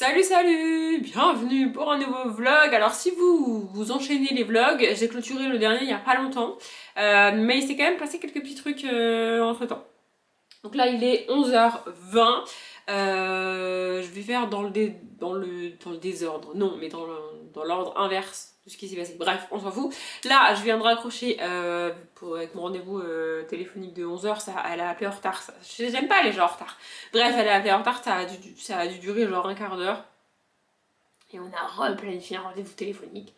Salut, bienvenue pour un nouveau vlog. Alors si vous enchaînez les vlogs, j'ai clôturé le dernier il y a pas longtemps, mais il s'est quand même passé quelques petits trucs entre temps. Donc là il est 11h20, je vais faire dans le désordre, non mais dans l'ordre inverse de ce qui s'est passé. Bref, on s'en fout. Là je viens de raccrocher avec mon rendez-vous téléphonique de 11h, elle a appelé en retard. J'aime pas les gens en retard. Bref, elle a appelé en retard, ça a dû durer genre un quart d'heure. Et on a replanifié un rendez-vous téléphonique.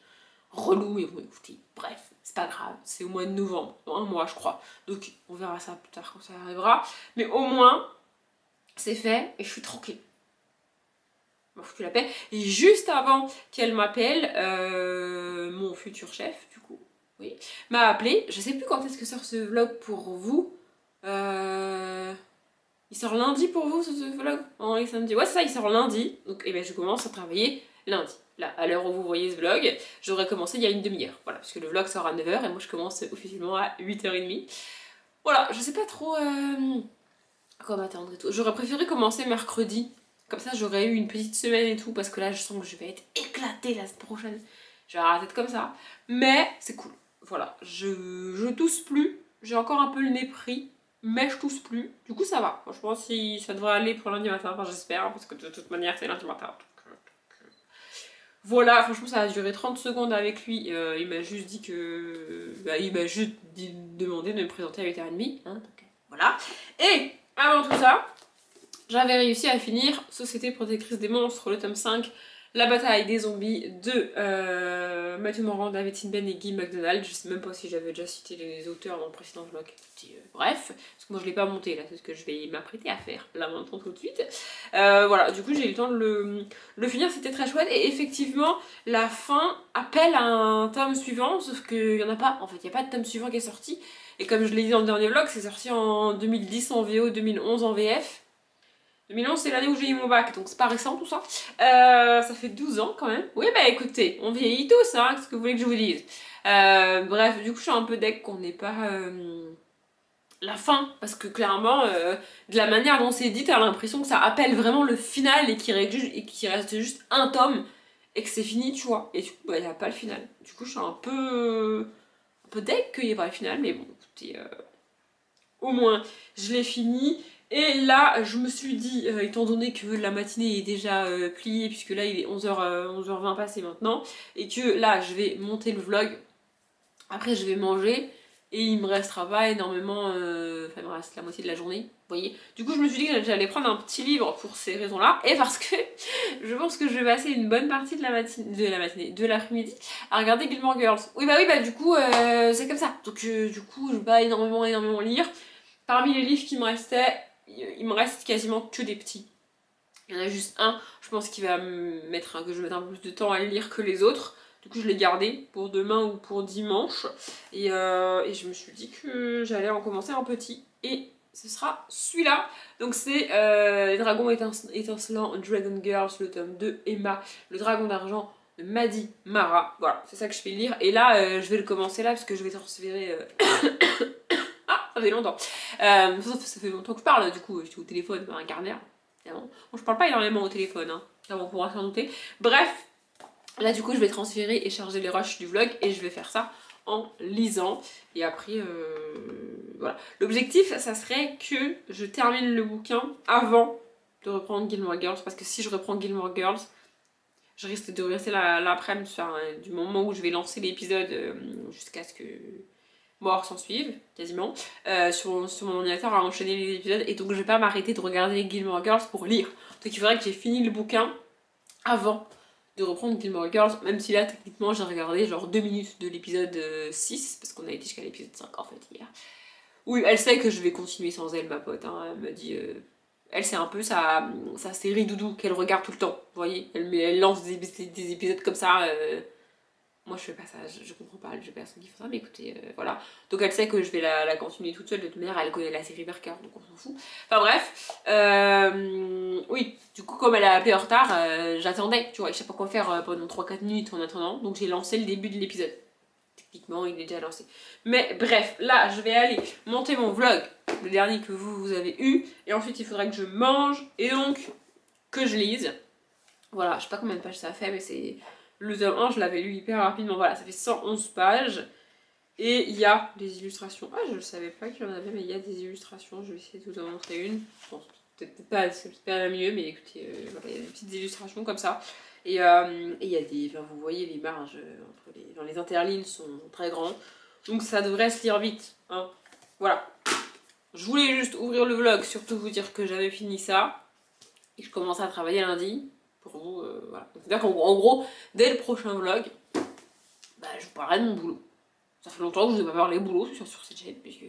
Relou, mais bon écoutez, bref, c'est pas grave, c'est au mois de novembre, dans un mois je crois. Donc on verra ça plus tard quand ça arrivera. Mais au moins, c'est fait et je suis tranquille. M'a foutu la paix. Et juste avant qu'elle m'appelle, mon futur chef, du coup, oui, m'a appelé. Je sais plus quand est-ce que sort ce vlog pour vous. Il sort lundi pour vous ce vlog? En samedi. Ouais, c'est ça, il sort lundi. Donc eh ben, je commence à travailler lundi. Là, à l'heure où vous voyez ce vlog, j'aurais commencé il y a une demi-heure. Voilà, parce que le vlog sort à 9h et moi je commence officiellement à 8h30. Voilà, je sais pas trop quoi m'attendre et tout. J'aurais préféré commencer mercredi. Comme ça, j'aurais eu une petite semaine et tout, parce que là, je sens que je vais être éclatée la semaine prochaine. Je vais avoir la tête comme ça. Mais c'est cool. Voilà, je tousse plus. J'ai encore un peu le nez pris, mais je tousse plus. Du coup, ça va. Franchement, si ça devrait aller pour lundi matin, enfin, j'espère, hein, parce que de toute manière, c'est lundi matin. Voilà, franchement, ça a duré 30 secondes avec lui. Il m'a juste dit que. Bah, il m'a juste demandé de me présenter à 8h30. Hein, donc, voilà. Et avant tout ça, j'avais réussi à finir Société protectrice des monstres, le tome 5, la bataille des zombies de Matthew Morand, David Sinben et Guy McDonald. Je sais même pas si j'avais déjà cité les auteurs dans le précédent vlog. Bref, parce que moi je l'ai pas monté là, c'est ce que je vais m'apprêter à faire là maintenant tout de suite. Voilà, du coup j'ai eu le temps de le finir, c'était très chouette. Et effectivement, la fin appelle à un tome suivant, sauf qu'il y en a pas, en fait, il n'y a pas de tome suivant qui est sorti. Et comme je l'ai dit dans le dernier vlog, c'est sorti en 2010 en VO, 2011 en VF. 2011 c'est l'année où j'ai eu mon bac, donc c'est pas récent tout ça. Ça fait 12 ans quand même. Oui bah écoutez, on vieillit tous, hein, qu'est-ce que vous voulez que je vous dise. Bref, du coup je suis un peu deck qu'on n'ait pas la fin, parce que clairement, de la manière dont c'est dit, t'as l'impression que ça appelle vraiment le final et qu'il reste juste un tome et que c'est fini, tu vois. Et du coup, bah y a pas le final. Du coup je suis un peu deck qu'il y ait pas le final, mais bon, écoutez, au moins je l'ai fini. Et là, je me suis dit, étant donné que la matinée est déjà pliée, puisque là il est 11h20 passé maintenant, et que là je vais monter le vlog, après je vais manger, et il me restera pas énormément, enfin il me reste la moitié de la journée, vous voyez. Du coup je me suis dit que j'allais prendre un petit livre pour ces raisons-là, et parce que je pense que je vais passer une bonne partie de l'après-midi à regarder Gilmore Girls. Oui bah du coup c'est comme ça, donc du coup je vais pas énormément lire. Parmi les livres qui me restaient, il me reste quasiment que des petits. Il y en a juste un, je pense qu'il va que je vais mettre un peu plus de temps à le lire que les autres. Du coup, je l'ai gardé pour demain ou pour dimanche. Et je me suis dit que j'allais en commencer un petit. Et ce sera celui-là. Donc c'est Les Dragons étincelants, Dragon Girls, le tome 2, Emma, le Dragon d'argent de Maddie Mara. Voilà, c'est ça que je vais lire. Et là, je vais le commencer là parce que je vais transférer... Ça fait longtemps. Ça fait longtemps que je parle, du coup, j'étais au téléphone, un quart d'heure. Bon, je parle pas énormément au téléphone, hein. On pourra s'en douter. Bref, là du coup je vais transférer et charger les rushs du vlog et je vais faire ça en lisant. Et après, voilà. L'objectif, ça serait que je termine le bouquin avant de reprendre Gilmore Girls, parce que si je reprends Gilmore Girls, je risque de rester l'après-midi, du moment où je vais lancer l'épisode jusqu'à ce que mort s'en suivent, quasiment, sur mon ordinateur à enchaîner les épisodes, et donc je vais pas m'arrêter de regarder Gilmore Girls pour lire. Donc il faudrait que j'ai fini le bouquin avant de reprendre Gilmore Girls, même si là techniquement j'ai regardé genre 2 minutes de l'épisode 6, parce qu'on a été jusqu'à l'épisode 5 en fait hier. Oui, elle sait que je vais continuer sans elle, ma pote, hein. Elle me dit... Elle, c'est un peu sa série doudou qu'elle regarde tout le temps, vous voyez. Elle lance des épisodes comme ça... Moi je fais pas ça, je comprends pas, j'ai personne qui fait ça, mais écoutez, voilà. Donc elle sait que je vais la continuer toute seule, de toute manière elle connaît la série par cœur, donc on s'en fout. Enfin bref, oui, du coup comme elle a appelé en retard, j'attendais, tu vois, je sais pas quoi faire pendant 3-4 minutes en attendant, donc j'ai lancé le début de l'épisode. Techniquement il est déjà lancé. Mais bref, là je vais aller monter mon vlog, le dernier que vous avez eu, et ensuite il faudra que je mange, et donc que je lise. Voilà, je sais pas combien de pages ça fait, mais c'est... Le tome 1, je l'avais lu hyper rapidement. Voilà, ça fait 111 pages. Et il y a des illustrations. Ah, je ne savais pas qu'il y en avait, mais il y a des illustrations. Je vais essayer de vous en montrer une. Je pense peut-être pas, c'est peut-être pas la mieux, mais écoutez, voilà, il y a des petites illustrations comme ça. Et il y a des... Enfin, vous voyez, les marges dans les interlignes sont très grandes. Donc ça devrait se lire vite. Hein. Voilà. Je voulais juste ouvrir le vlog, surtout vous dire que j'avais fini ça. Et je commence à travailler lundi. Pour vous, voilà. C'est-à-dire qu'en gros, dès le prochain vlog, bah, je vous parlerai de mon boulot. Ça fait longtemps que je ne vais pas parler boulot sur cette chaîne, puisque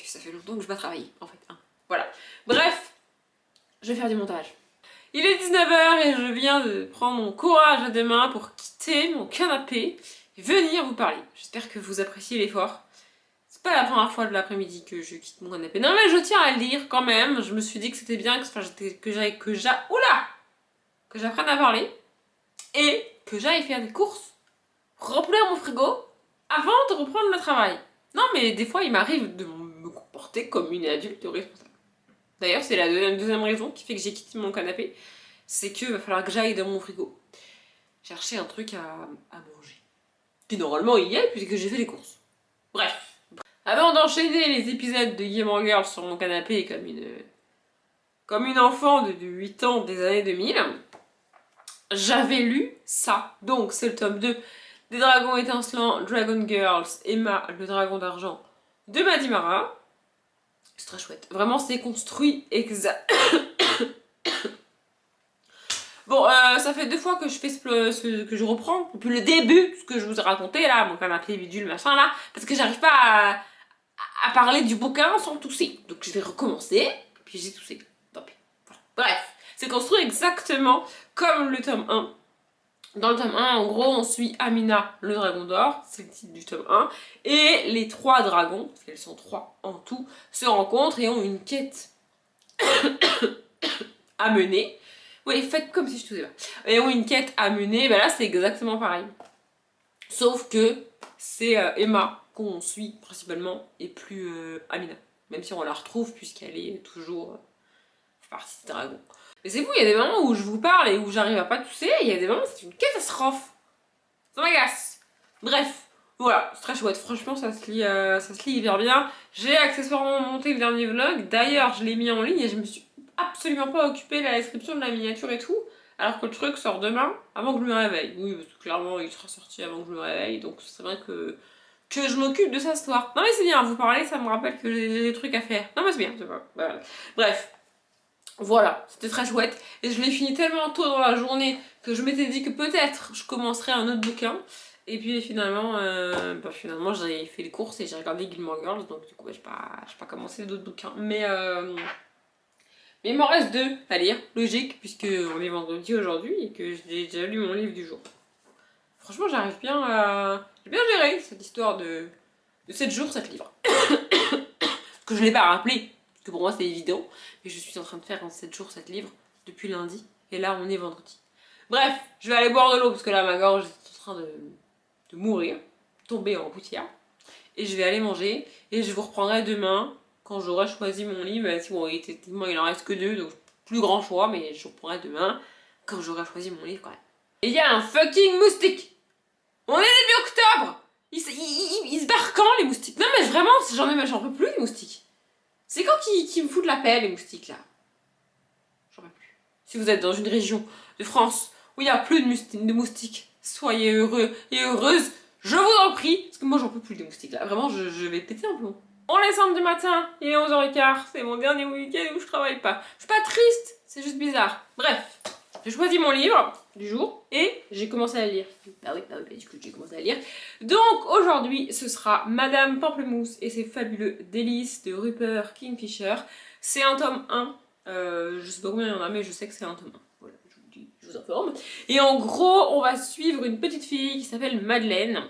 ça fait longtemps que je ne vais pas travailler, en fait. Hein. Voilà. Bref, je vais faire du montage. Il est 19h et je viens de prendre mon courage à deux mains pour quitter mon canapé et venir vous parler. J'espère que vous appréciez l'effort. C'est pas la première fois de l'après-midi que je quitte mon canapé. Non mais je tiens à le dire quand même. Je me suis dit que c'était bien que j'apprenne à parler et que j'aille faire des courses, remplir mon frigo avant de reprendre le travail. Non mais des fois il m'arrive de me comporter comme une adulte responsable. D'ailleurs c'est la deuxième raison qui fait que j'ai quitté mon canapé. C'est qu'il va falloir que j'aille dans mon frigo chercher un truc à manger. Qui normalement il y est puisque j'ai fait les courses. Bref. Avant d'enchaîner les épisodes de Gilmore Girls sur mon canapé comme une enfant de 8 ans des années 2000, j'avais lu ça. Donc c'est le tome 2 des Dragons étincelants, Dragon Girls, Emma, le dragon d'argent de Madimara. C'est très chouette. Vraiment, c'est construit exact. Bon, ça fait 2 fois que je fais que je reprends depuis le début ce que je vous ai raconté là, mon canapé bidule machin là, parce que j'arrive pas à parler du bouquin sans tousser. Donc je vais recommencer, puis j'ai toussé. Tant pis. Voilà. Bref, c'est construit exactement comme le tome 1. Dans le tome 1, en gros, on suit Amina, le dragon d'or, c'est le titre du tome 1, et les 3 dragons, parce qu'elles sont 3 en tout, se rencontrent et ont une quête à mener. Oui, faites comme si je toussais pas. Et ont une quête à mener, ben là c'est exactement pareil. Sauf que c'est Emma qu'on suit principalement et plus Amina. Même si on la retrouve puisqu'elle est toujours partie des dragons. Mais c'est fou, il y a des moments où je vous parle et où j'arrive à pas tousser, et il y a des moments où c'est une catastrophe. Ça m'agace. Bref, voilà, c'est très chouette. Franchement, ça se lit hyper bien. J'ai accessoirement monté le dernier vlog. D'ailleurs, je l'ai mis en ligne et je me suis absolument pas occupée de la description de la miniature et tout. Alors que le truc sort demain, avant que je me réveille. Oui, parce que clairement, il sera sorti avant que je me réveille. Donc c'est vrai que je m'occupe de sa histoire. Non mais c'est bien, vous parlez, ça me rappelle que j'ai des trucs à faire. Non mais c'est bien, c'est pas... Voilà. Bref. Voilà, c'était très chouette. Et je l'ai fini tellement tôt dans la journée que je m'étais dit que peut-être je commencerais un autre bouquin. Et puis finalement, j'ai fait les courses et j'ai regardé Gilmore Girls. Donc du coup, j'ai pas commencé d'autres bouquins. Mais il m'en reste 2 à lire, logique, puisque on est vendredi aujourd'hui et que j'ai déjà lu mon livre du jour. Franchement, j'arrive bien à... J'ai bien géré cette histoire de 7 jours, 7 livres. Que je l'ai pas rappelé. Que pour moi c'est évident, mais je suis en train de faire en 7 jours 7 livres depuis lundi, et là on est vendredi. Bref, je vais aller boire de l'eau parce que là ma gorge est en train de mourir, tomber en poussière, et je vais aller manger, et je vous reprendrai demain quand j'aurai choisi mon livre. Bon, effectivement il en reste que 2, donc plus grand choix, mais je vous reprendrai demain quand j'aurai choisi mon livre quand même. Et il y a un fucking moustique. On est début octobre. Ils se barrent quand les moustiques? Non mais vraiment, j'en peux plus les moustiques. C'est quand qui me foutent la paix, les moustiques, là? J'en peux plus. Si vous êtes dans une région de France où il n'y a plus de moustiques, soyez heureux et heureuses, je vous en prie, parce que moi j'en peux plus des moustiques, là. Vraiment, je vais péter un plomb. On est samedi matin, il est 11h15, c'est mon dernier week-end où je travaille pas. Je suis pas triste, c'est juste bizarre. Bref, j'ai choisi mon livre du jour et j'ai commencé à lire. Bah oui, du coup j'ai commencé à lire. Donc aujourd'hui ce sera Madame Pamplemousse et ses fabuleux délices de Rupert Kingfisher. C'est un tome 1, je sais pas combien il y en a mais je sais que c'est un tome 1. Voilà, je vous dis, je vous informe. Et en gros on va suivre une petite fille qui s'appelle Madeleine,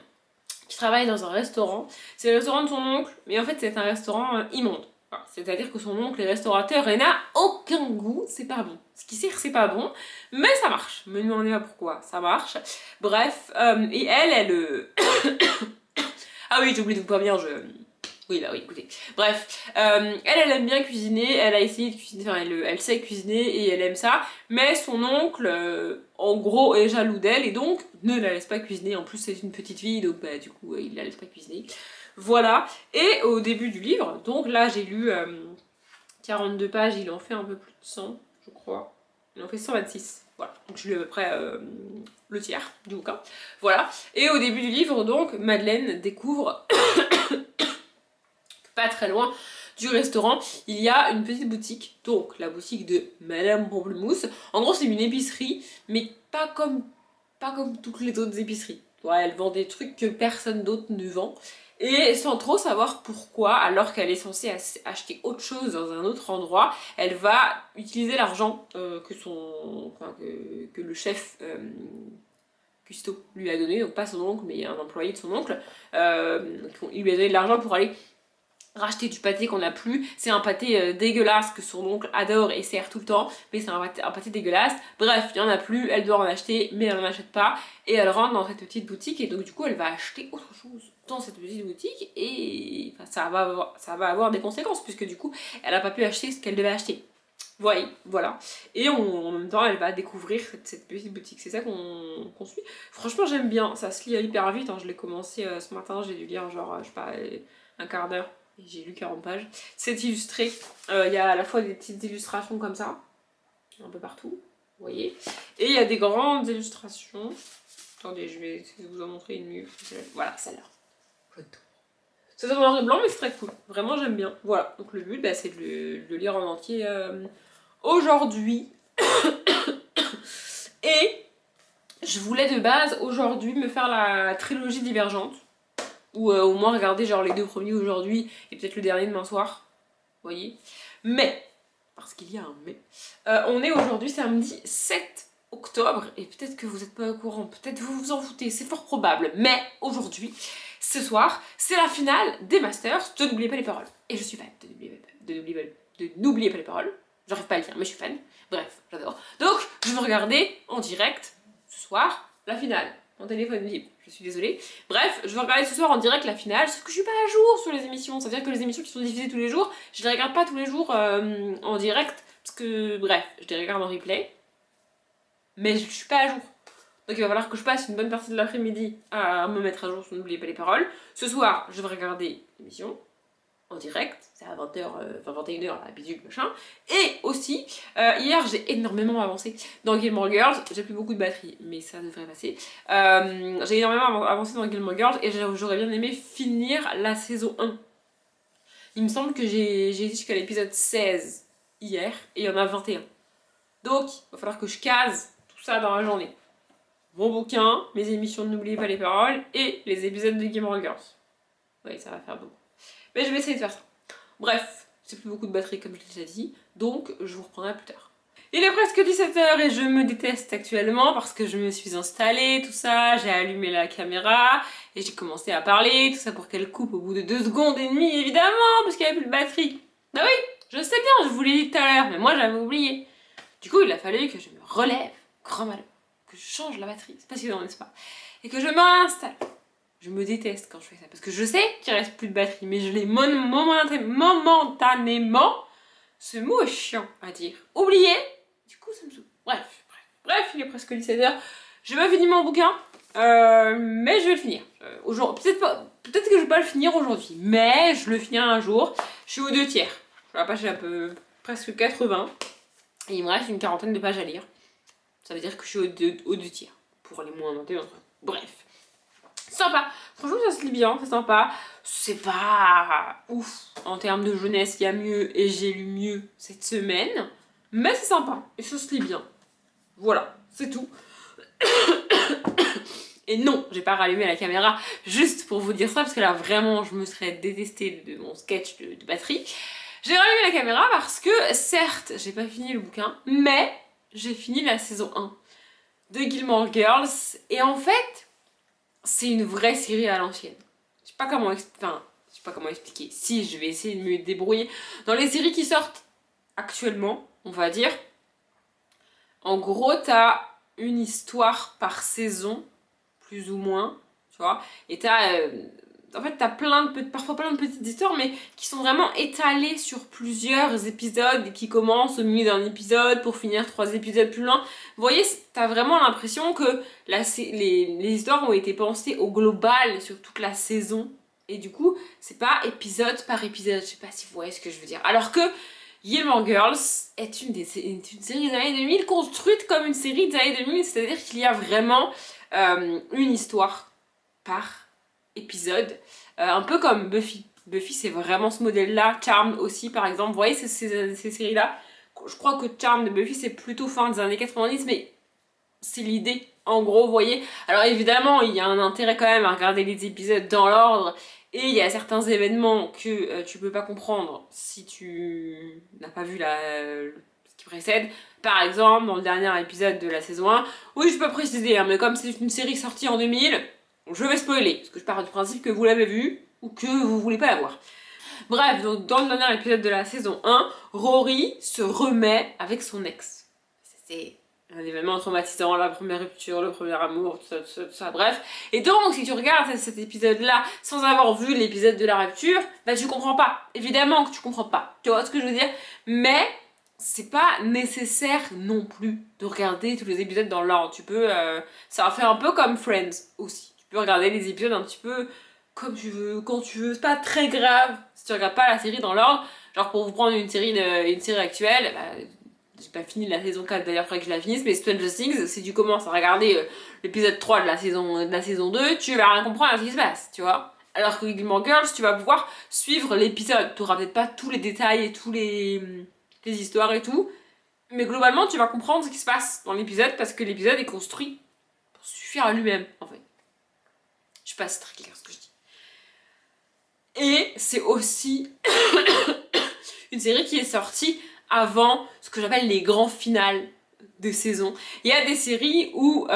qui travaille dans un restaurant. C'est le restaurant de son oncle, mais en fait c'est un restaurant immonde. C'est-à-dire que son oncle est restaurateur et n'a aucun goût, c'est pas bon. Ce qui sert, c'est pas bon, mais ça marche. Me demandez pas pourquoi, ça marche. Bref, et elle... Ah oui, j'ai oublié de vous prévenir, Oui, bah oui, écoutez. Bref, elle aime bien cuisiner, elle a essayé de cuisiner, enfin, elle sait cuisiner et elle aime ça, mais son oncle, en gros, est jaloux d'elle et donc ne la laisse pas cuisiner. En plus, c'est une petite fille, donc bah, du coup, il la laisse pas cuisiner. Voilà. Et au début du livre, donc là, j'ai lu 42 pages, il en fait un peu plus de 100, je crois. Il en fait 126. Voilà, donc je lu à peu près le tiers du bouquin. Voilà. Et au début du livre, donc, Madeleine découvre pas très loin du restaurant, il y a une petite boutique, donc la boutique de Madame Pamplemousse. En gros, c'est une épicerie, mais pas comme toutes les autres épiceries. Ouais, elle vend des trucs que personne d'autre ne vend. Et sans trop savoir pourquoi, alors qu'elle est censée acheter autre chose dans un autre endroit, elle va utiliser l'argent que le chef Custo lui a donné, donc pas son oncle, mais un employé de son oncle. Il lui a donné de l'argent pour aller racheter du pâté qu'on n'a plus. C'est un pâté dégueulasse que son oncle adore et sert tout le temps, mais c'est un pâté dégueulasse. Bref, il n'y en a plus, elle doit en acheter, mais elle n'en achète pas. Et elle rentre dans cette petite boutique et donc du coup elle va acheter autre chose dans cette petite boutique et enfin, ça va avoir des conséquences puisque du coup elle n'a pas pu acheter ce qu'elle devait acheter. Voilà. Et en même temps, elle va découvrir cette petite boutique. C'est ça qu'on suit. Franchement, j'aime bien. Ça se lit hyper vite. Hein. Je l'ai commencé ce matin. J'ai dû lire genre, je sais pas, un quart d'heure. Et j'ai lu 40 pages. C'est illustré. Il y a à la fois des petites illustrations comme ça. Un peu partout. Vous voyez. Et il y a des grandes illustrations. Attendez, je vais essayer de vous en montrer une mieux. Voilà, celle-là. C'est en noir et blanc, mais c'est très cool. Vraiment, j'aime bien. Voilà. Donc le but, bah, c'est de le lire en entier aujourd'hui. Et je voulais de base aujourd'hui me faire la trilogie Divergente. Ou au moins regarder genre les 2 premiers aujourd'hui et peut-être le dernier demain soir. Vous voyez. Mais, parce qu'il y a un mais, on est aujourd'hui samedi 7 octobre et peut-être que vous n'êtes pas au courant, peut-être vous vous en foutez, c'est fort probable. Mais aujourd'hui, ce soir, c'est la finale des Masters de N'oubliez pas les paroles. Et je suis fan de N'oubliez pas les paroles. J'arrive pas à le dire, mais je suis fan. Bref, j'adore. Donc, je vais regarder en direct ce soir la finale. Mon téléphone vibre, je suis désolée. Bref, je vais regarder ce soir en direct la finale, sauf que je suis pas à jour sur les émissions. Ça veut dire que les émissions qui sont diffusées tous les jours, je les regarde pas tous les jours en direct, parce que, bref, je les regarde en replay, mais je suis pas à jour. Donc il va falloir que je passe une bonne partie de l'après-midi à me mettre à jour sur N'oubliez pas les paroles. Ce soir, je vais regarder l'émission en direct, c'est à 20h, enfin 21h, la bidule, machin. Et aussi, hier j'ai énormément avancé dans Gilmore Girls, j'ai plus beaucoup de batterie, mais ça devrait passer. J'ai énormément avancé dans Gilmore Girls et j'aurais bien aimé finir la saison 1. Il me semble que j'ai été jusqu'à l'épisode 16 hier et il y en a 21. Donc, il va falloir que je case tout ça dans la journée. Mon bouquin, mes émissions de N'oubliez pas les paroles et les épisodes de Gilmore Girls. Oui, ça va faire beaucoup. Mais je vais essayer de faire ça. Bref, c'est plus beaucoup de batterie comme je l'ai déjà dit, donc je vous reprendrai plus tard. Il est presque 17h et je me déteste actuellement parce que je me suis installée, tout ça, j'ai allumé la caméra et j'ai commencé à parler, tout ça pour qu'elle coupe au bout de 2 secondes et demie évidemment, parce qu'il n'y avait plus de batterie. Ah oui, je sais bien, je vous l'ai dit tout à l'heure, mais moi j'avais oublié. Du coup, il a fallu que je me relève, grand malheur, que je change la batterie, c'est pas si évident, n'est-ce pas, et que je me réinstalle. Je me déteste quand je fais ça, parce que je sais qu'il reste plus de batterie, mais je l'ai momentanément, ce mot est chiant à dire, oublié, du coup ça me saoule. Bref, il est presque 17h, j'ai pas fini mon bouquin, mais je vais le finir. Peut-être que je vais pas le finir aujourd'hui, mais je le finirai un jour. Je suis aux 2 tiers, sur la page presque 80, et il me reste une quarantaine de pages à lire. Ça veut dire que je suis aux 2 tiers, pour les moins monter entre eux. Bref. Sympa, franchement ça se lit bien, c'est sympa. C'est pas ouf en termes de jeunesse, il y a mieux et j'ai lu mieux cette semaine, mais c'est sympa et ça se lit bien. Voilà, c'est tout. Et non, j'ai pas rallumé la caméra juste pour vous dire ça parce que là vraiment je me serais détestée de mon sketch de batterie. J'ai rallumé la caméra parce que certes j'ai pas fini le bouquin, mais j'ai fini la saison 1 de Gilmore Girls et en fait c'est une vraie série à l'ancienne. Je sais pas comment expliquer. Si, je vais essayer de me débrouiller. Dans les séries qui sortent actuellement, on va dire, en gros, t'as une histoire par saison, plus ou moins, tu vois, et t'as En fait, t'as parfois plein de petites histoires, mais qui sont vraiment étalées sur plusieurs épisodes, et qui commencent au milieu d'un épisode pour finir 3 épisodes plus loin. Vous voyez, t'as vraiment l'impression que les histoires ont été pensées au global sur toute la saison. Et du coup, c'est pas épisode par épisode. Je sais pas si vous voyez ce que je veux dire. Alors que Gilmore Girls est une série des années 2000 construite comme une série des années 2000, c'est-à-dire qu'il y a vraiment une histoire par épisode, un peu comme Buffy. Buffy, c'est vraiment ce modèle-là. Charmed aussi, par exemple. Vous voyez ces séries-là? Je crois que Charmed de Buffy, c'est plutôt fin des années 90, mais c'est l'idée. En gros, vous voyez. Alors évidemment, il y a un intérêt quand même à regarder les épisodes dans l'ordre. Et il y a certains événements que tu peux pas comprendre si tu n'as pas vu ce qui précède. Par exemple, dans le dernier épisode de la saison 1, oui, je peux préciser, hein, mais comme c'est une série sortie en 2000, je vais spoiler, parce que je pars du principe que vous l'avez vu ou que vous voulez pas la voir. Bref, donc dans le dernier épisode de la saison 1, Rory se remet avec son ex. C'est un événement traumatisant, la première rupture, le premier amour, tout ça, bref. Et donc, si tu regardes cet épisode-là sans avoir vu l'épisode de la rupture, bah tu comprends pas. Évidemment que tu comprends pas. Tu vois ce que je veux dire? Mais c'est pas nécessaire non plus de regarder tous les épisodes dans l'ordre. Tu peux... ça fait un peu comme Friends aussi. Tu peux regarder les épisodes un petit peu comme tu veux, quand tu veux. C'est pas très grave si tu regardes pas la série dans l'ordre. Genre pour vous prendre une série actuelle, bah, j'ai pas fini la saison 4 d'ailleurs, faudrait que je la finisse, mais Stranger Things, si tu commences à regarder l'épisode 3 de la saison 2, tu vas rien comprendre à ce qui se passe, tu vois. Alors que Gilmore Girls, tu vas pouvoir suivre l'épisode. Tu auras peut-être pas tous les détails et tous les histoires et tout, mais globalement, tu vas comprendre ce qui se passe dans l'épisode parce que l'épisode est construit pour suffire à lui-même, en fait. Je sais pas si c'est très clair ce que je dis. Et c'est aussi une série qui est sortie avant ce que j'appelle les grands finales de saison. Il y a des séries où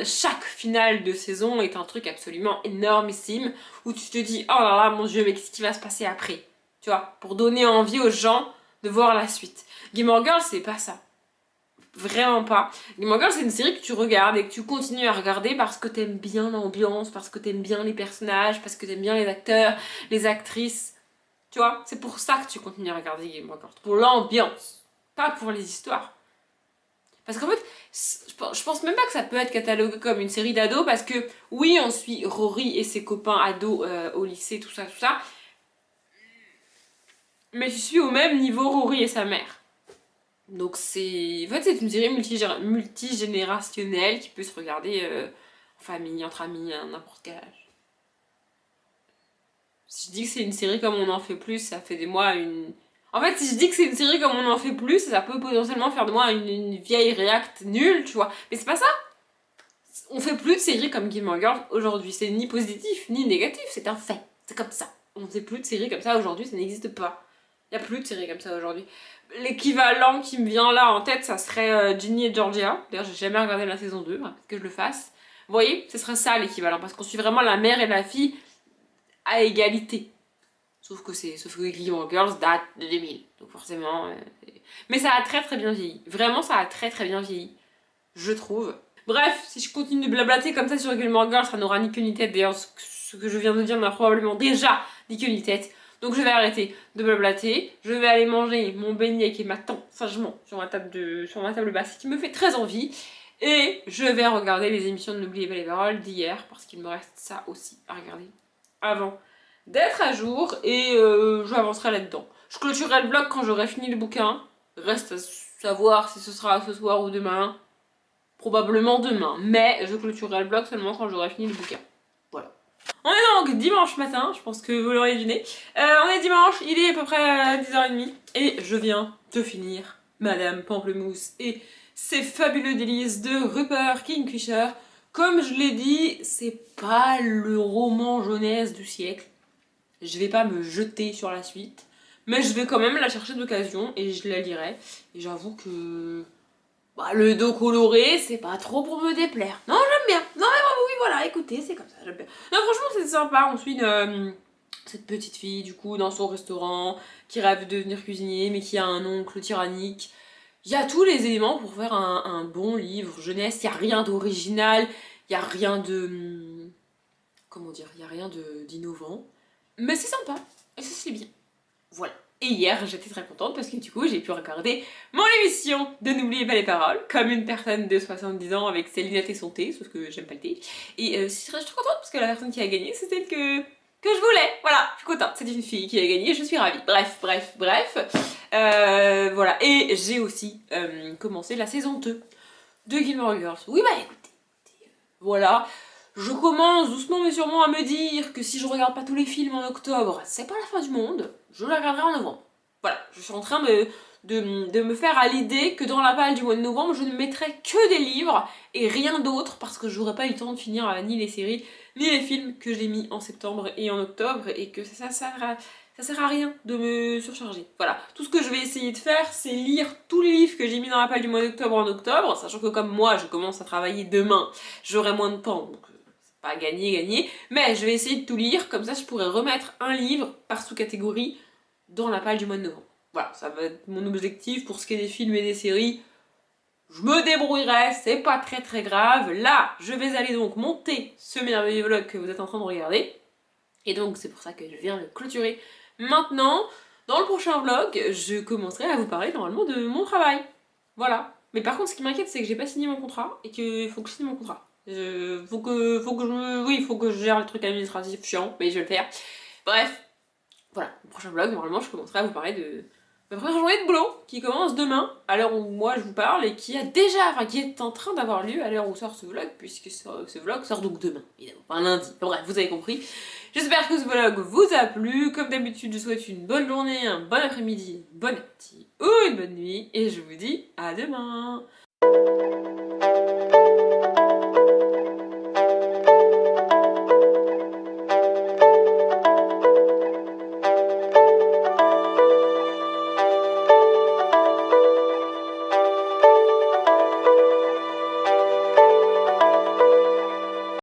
chaque finale de saison est un truc absolument énormissime, où tu te dis oh là là mon dieu mais qu'est-ce qui va se passer après, tu vois, pour donner envie aux gens de voir la suite. Gilmore Girls, c'est pas ça. Vraiment pas. Gilmore Girls, c'est une série que tu regardes et que tu continues à regarder parce que t'aimes bien l'ambiance, parce que t'aimes bien les personnages, parce que t'aimes bien les acteurs, les actrices. Tu vois, c'est pour ça que tu continues à regarder Gilmore Girls. Pour l'ambiance, pas pour les histoires. Parce qu'en fait, je pense même pas que ça peut être catalogué comme une série d'ados parce que oui, on suit Rory et ses copains ados au lycée, tout ça. Mais tu suis au même niveau Rory et sa mère. Donc c'est... En fait, c'est une série multigénérationnelle qui peut se regarder en famille, entre amis, à n'importe quel âge. Si je dis que c'est une série comme on en fait plus, ça fait de moi une... En fait, si je dis que c'est une série comme on en fait plus, ça peut potentiellement faire de moi une vieille réacte nulle, tu vois. Mais c'est pas ça. On fait plus de séries comme Gilmore Girls aujourd'hui. C'est ni positif, ni négatif, c'est un fait. C'est comme ça. On fait plus de séries comme ça aujourd'hui, ça n'existe pas. Il n'y a plus de séries comme ça aujourd'hui. L'équivalent qui me vient là en tête, ça serait Ginny et Georgia. D'ailleurs, j'ai jamais regardé la saison 2, peut-être que je le fasse. Vous voyez, ce serait ça l'équivalent, parce qu'on suit vraiment la mère et la fille à égalité. Sauf que Gilmore Girls date de 2000, donc forcément... Mais ça a très très bien vieilli. Vraiment, ça a très très bien vieilli. Je trouve. Bref, si je continue de blablater comme ça sur Gilmore Girls, ça n'aura ni queue ni tête. D'ailleurs, ce que je viens de dire n'a probablement déjà ni queue ni tête. Donc je vais arrêter de blablater. Je vais aller manger mon beignet qui m'attend sagement sur ma table basse, qui me fait très envie. Et je vais regarder les émissions de N'oubliez pas les paroles d'hier, parce qu'il me reste ça aussi à regarder avant d'être à jour, et je avancerai là-dedans. Je clôturerai le vlog quand j'aurai fini le bouquin. Reste à savoir si ce sera ce soir ou demain. Probablement demain, mais je clôturerai le vlog seulement quand j'aurai fini le bouquin. Voilà. On est donc dimanche matin, je pense que vous l'aurez deviné. On est dimanche, il est à peu près 10h30, et je viens de finir Madame Pamplemousse et ses fabuleux délices de Rupert Kingfisher. Comme je l'ai dit, c'est pas le roman jeunesse du siècle. Je vais pas me jeter sur la suite, mais je vais quand même la chercher d'occasion et je la lirai. Et j'avoue que bah, le dos coloré, c'est pas trop pour me déplaire. Non, j'aime bien. Non, mais vraiment, oui, voilà, écoutez, c'est comme ça, j'aime bien. Non, franchement, c'est sympa. On suit cette petite fille, du coup, dans son restaurant, qui rêve de devenir cuisinier, mais qui a un oncle tyrannique. Il y a tous les éléments pour faire un bon livre jeunesse. Il n'y a rien d'original, il n'y a rien de... Comment dire, il n'y a rien d'innovant. Mais c'est sympa, et ça se lit bien. Voilà. Et hier, j'étais très contente parce que du coup, j'ai pu regarder mon émission de N'oubliez pas les paroles, comme une personne de 70 ans avec ses lunettes et son thé, sauf que j'aime pas le thé. Et je suis très contente parce que la personne qui a gagné, c'est celle que je voulais. Voilà, je suis contente. C'était une fille qui a gagné, je suis ravie. Bref. Voilà. Et j'ai aussi commencé la saison 2 de Gilmore Girls. Oui, bah écoutez, voilà. Je commence doucement mais sûrement à me dire que si je regarde pas tous les films en octobre, c'est pas la fin du monde, je la regarderai en novembre. Voilà, je suis en train de me faire à l'idée que dans la palle du mois de novembre, je ne mettrai que des livres et rien d'autre parce que j'aurai pas eu le temps de finir ni les séries ni les films que j'ai mis en septembre et en octobre et que ça sert à rien de me surcharger. Voilà, tout ce que je vais essayer de faire, c'est lire tous les livres que j'ai mis dans la palle du mois d'octobre en octobre, sachant que comme moi, je commence à travailler demain, j'aurai moins de temps, donc c'est pas gagné, mais je vais essayer de tout lire, comme ça je pourrais remettre un livre par sous-catégorie dans la palle du mois de novembre. Voilà, ça va être mon objectif pour ce qui est des films et des séries. Je me débrouillerai, c'est pas très grave. Là, je vais aller donc monter ce merveilleux vlog que vous êtes en train de regarder. Et donc c'est pour ça que je viens le clôturer maintenant. Dans le prochain vlog, je commencerai à vous parler normalement de mon travail. Voilà. Mais par contre, ce qui m'inquiète, c'est que j'ai pas signé mon contrat et qu'il faut que je signe mon contrat. Faut que je gère le truc administratif chiant, mais je vais le faire. Bref, voilà, le prochain vlog, normalement, je commencerai à vous parler de ma première journée de boulot qui commence demain, à l'heure où moi je vous parle, et qui est en train d'avoir lieu à l'heure où sort ce vlog, puisque ce vlog sort donc demain, évidemment, pas lundi. Enfin, bref, vous avez compris. J'espère que ce vlog vous a plu. Comme d'habitude, je vous souhaite une bonne journée, un bon après-midi, un bon appétit ou une bonne nuit, et je vous dis à demain.